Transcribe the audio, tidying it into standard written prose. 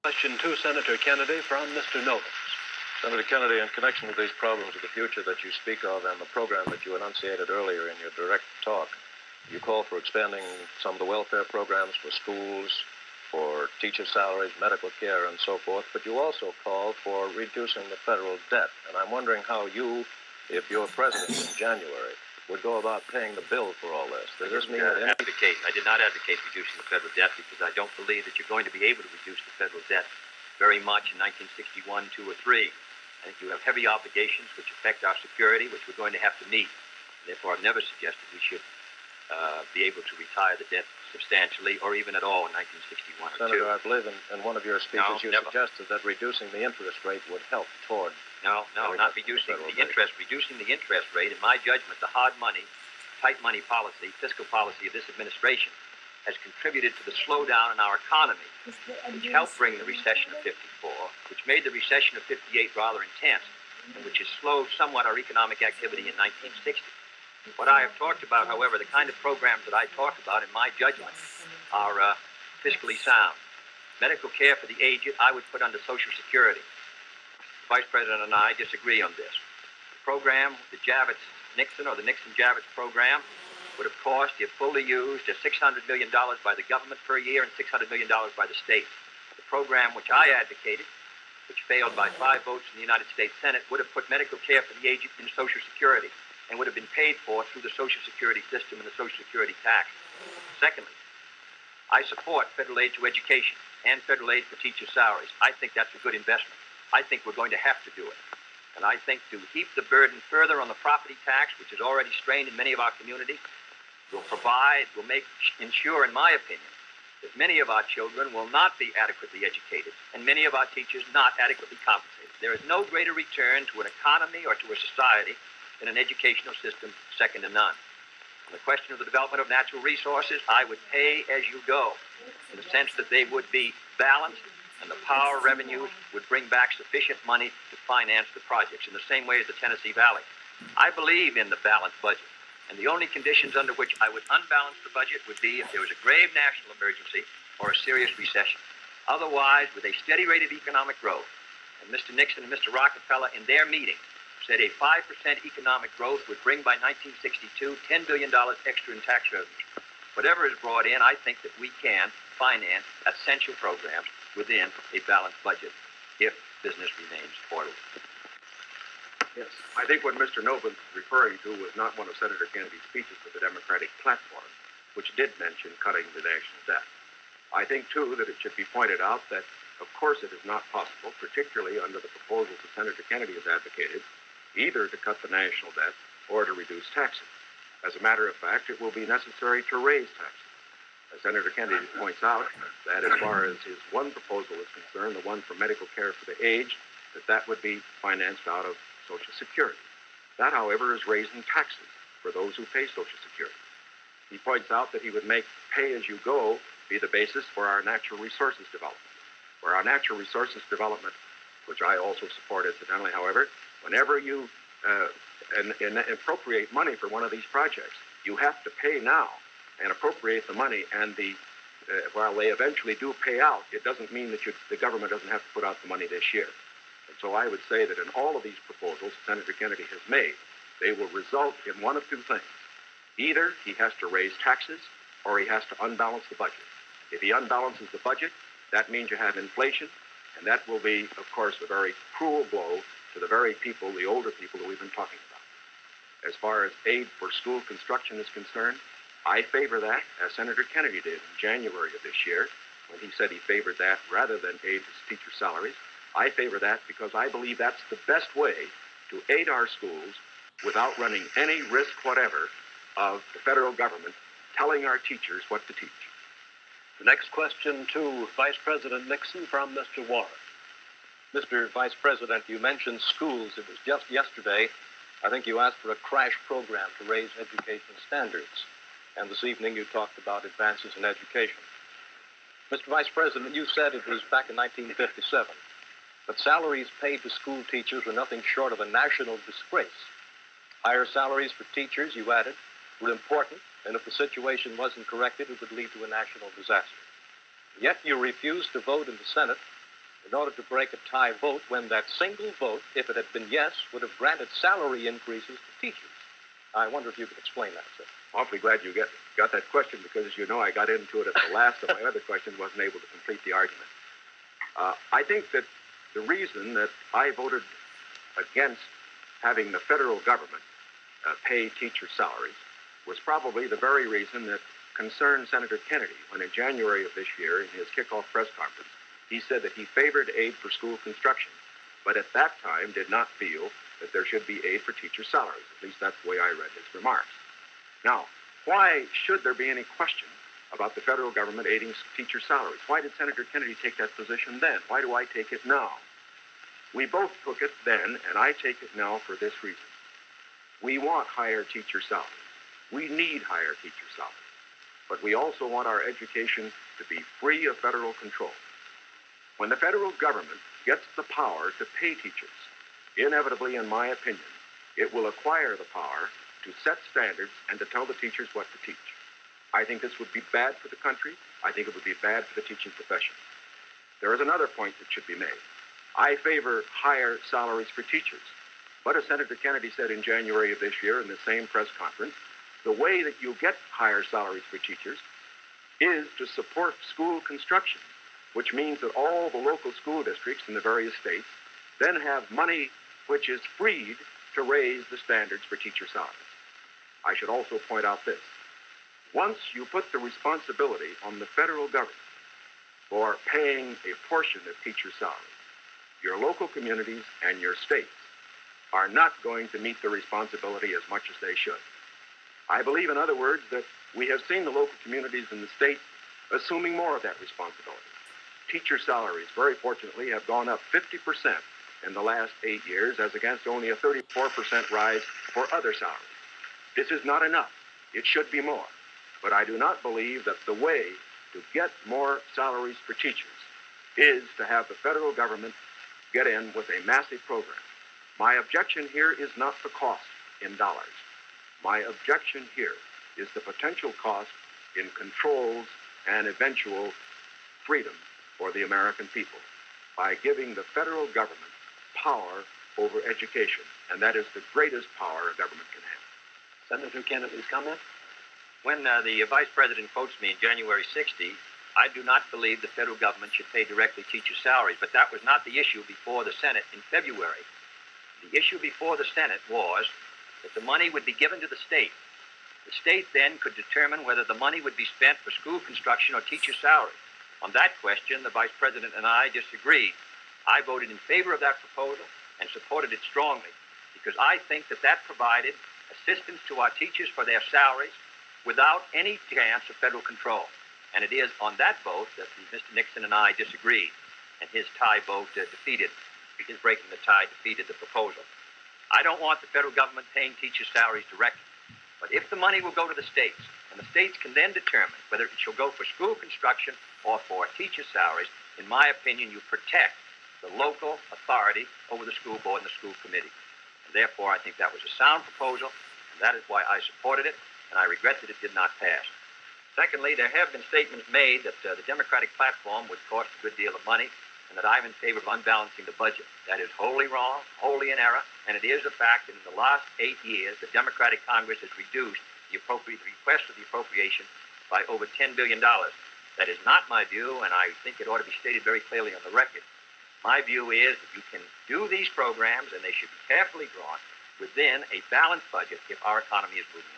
Question to Senator Kennedy from Mr. Novins. Senator Kennedy, in connection with these problems of the future that you speak of and the program that you enunciated earlier in your direct talk, you call for expanding some of the welfare programs for schools, for teacher salaries, medical care, and so forth, but you also call for reducing the federal debt. And I'm wondering how you, if you're president in January, would go about paying the bill for all this. Does this mean that I did not advocate reducing the federal debt because I don't believe that you're going to be able to reduce the federal debt very much in 1961, 2, or 3. I think you have heavy obligations which affect our security, which we're going to have to meet. Therefore, I've never suggested we should be able to retire the debt substantially or even at all in 1961 or 2. Senator, I believe in one of your speeches you suggested that reducing the interest rate would help toward... No, not reducing the interest. Reducing the interest rate, in my judgment, the hard money, tight money policy, fiscal policy of this administration has contributed to the slowdown in our economy, which helped bring the recession of 54, which made the recession of 58 rather intense, and which has slowed somewhat our economic activity in 1960. What I have talked about, however, the kind of programs that I talk about, in my judgment, are fiscally sound. Medical care for the aged, I would put under Social Security. The Vice President and I disagree on this. The program, the Javits-Nixon or the Nixon-Javits program, would have cost, if fully used, just $600 million by the government per year and $600 million by the states. The program which I advocated, which failed by 5 votes in the United States Senate, would have put medical care for the aged in Social Security and would have been paid for through the Social Security system and the Social Security tax. Secondly, I support federal aid to education and federal aid for teacher salaries. I think that's a good investment. I think we're going to have to do it. And I think to heap the burden further on the property tax, which is already strained in many of our communities, will ensure, in my opinion, that many of our children will not be adequately educated and many of our teachers not adequately compensated. There is no greater return to an economy or to a society than an educational system second to none. On the question of the development of natural resources, I would pay as you go, in the sense that they would be balanced and the power revenues would bring back sufficient money to finance the projects in the same way as the Tennessee Valley. I believe in the balanced budget, and the only conditions under which I would unbalance the budget would be if there was a grave national emergency or a serious recession. Otherwise, with a steady rate of economic growth, and Mr. Nixon and Mr. Rockefeller in their meeting said a 5% economic growth would bring by 1962 $10 billion extra in tax revenues. Whatever is brought in, I think that we can finance essential programs within a balanced budget if business remains orderly. Yes, I think what Mr. Novin is referring to was not one of Senator Kennedy's speeches, but the Democratic platform, which did mention cutting the national debt. I think, too, that it should be pointed out that, of course, it is not possible, particularly under the proposals that Senator Kennedy has advocated, either to cut the national debt or to reduce taxes. As a matter of fact, it will be necessary to raise taxes. As Senator Kennedy points out, that as far as his one proposal is concerned, the one for medical care for the aged, that would be financed out of Social Security. That, however, is raising taxes for those who pay Social Security. He points out that he would make pay-as-you-go be the basis for our natural resources development. For our natural resources development, which I also support incidentally, however, whenever you appropriate money for one of these projects, you have to pay now and appropriate the money, and while they eventually do pay out, it doesn't mean that the government doesn't have to put out the money this year. And so I would say that in all of these proposals Senator Kennedy has made, they will result in one of two things. Either he has to raise taxes or he has to unbalance the budget. If he unbalances the budget, that means you have inflation, and that will be, of course, a very cruel blow to the very people, the older people that we've been talking about. As far as aid for school construction is concerned, I favor that, as Senator Kennedy did in January of this year, when he said he favored that rather than aid to teacher salaries. I favor that because I believe that's the best way to aid our schools without running any risk whatever of the federal government telling our teachers what to teach. The next question to Vice President Nixon from Mr. Warren. Mr. Vice President, you mentioned schools. It was just yesterday, I think you asked for a crash program to raise education standards. And this evening you talked about advances in education. Mr. Vice President, you said it was back in 1957 that salaries paid to school teachers were nothing short of a national disgrace. Higher salaries for teachers, you added, were important, and if the situation wasn't corrected, it would lead to a national disaster. Yet you refused to vote in the Senate in order to break a tie vote when that single vote, if it had been yes, would have granted salary increases to teachers. I wonder if you could explain that, sir. Awfully glad you got that question because, as you know, I got into it at the last of my other questions, wasn't able to complete the argument. I think that the reason that I voted against having the federal government pay teacher salaries was probably the very reason that concerned Senator Kennedy when in January of this year, in his kickoff press conference, he said that he favored aid for school construction, but at that time did not feel that there should be aid for teacher salaries. At least that's the way I read his remarks. Now, why should there be any question about the federal government aiding teacher salaries? Why did Senator Kennedy take that position then? Why do I take it now? We both took it then, and I take it now for this reason. We want higher teacher salaries. We need higher teacher salaries. But we also want our education to be free of federal control. When the federal government gets the power to pay teachers, inevitably, in my opinion, it will acquire the power to set standards and to tell the teachers what to teach. I think this would be bad for the country. I think it would be bad for the teaching profession. There is another point that should be made. I favor higher salaries for teachers. But as Senator Kennedy said in January of this year in the same press conference, the way that you get higher salaries for teachers is to support school construction, which means that all the local school districts in the various states then have money which is freed to raise the standards for teacher salaries. I should also point out this. Once you put the responsibility on the federal government for paying a portion of teacher salaries, your local communities and your states are not going to meet the responsibility as much as they should. I believe, in other words, that we have seen the local communities in the state assuming more of that responsibility. Teacher salaries, very fortunately, have gone up 50% in the last 8 years, as against only a 34% rise for other salaries. This is not enough. It should be more. But I do not believe that the way to get more salaries for teachers is to have the federal government get in with a massive program. My objection here is not the cost in dollars. My objection here is the potential cost in controls and eventual freedom for the American people by giving the federal government power over education. And that is the greatest power a government can have. Senator Kennedy's comment? When the Vice President quotes me in January 60, I do not believe the federal government should pay directly teacher salaries, but that was not the issue before the Senate in February. The issue before the Senate was that the money would be given to the state. The state then could determine whether the money would be spent for school construction or teacher salaries. On that question, the Vice President and I disagreed. I voted in favor of that proposal and supported it strongly because I think that that provided assistance to our teachers for their salaries without any chance of federal control. And it is on that vote that Mr. Nixon and I disagreed, and his tie vote defeated. His breaking the tie defeated the proposal. I don't want the federal government paying teachers' salaries directly, but if the money will go to the states, and the states can then determine whether it shall go for school construction or for teacher salaries, in my opinion, you protect the local authority over the school board and the school committee. And therefore, I think that was a sound proposal, and that is why I supported it, and I regret that it did not pass. Secondly, there have been statements made that the Democratic platform would cost a good deal of money, and that I'm in favor of unbalancing the budget. That is wholly wrong, wholly in error, and it is a fact that in the last 8 years, the Democratic Congress has reduced the request for the appropriation by over $10 billion. That is not my view, and I think it ought to be stated very clearly on the record. My view is that you can do these programs, and they should be carefully drawn within a balanced budget if our economy is moving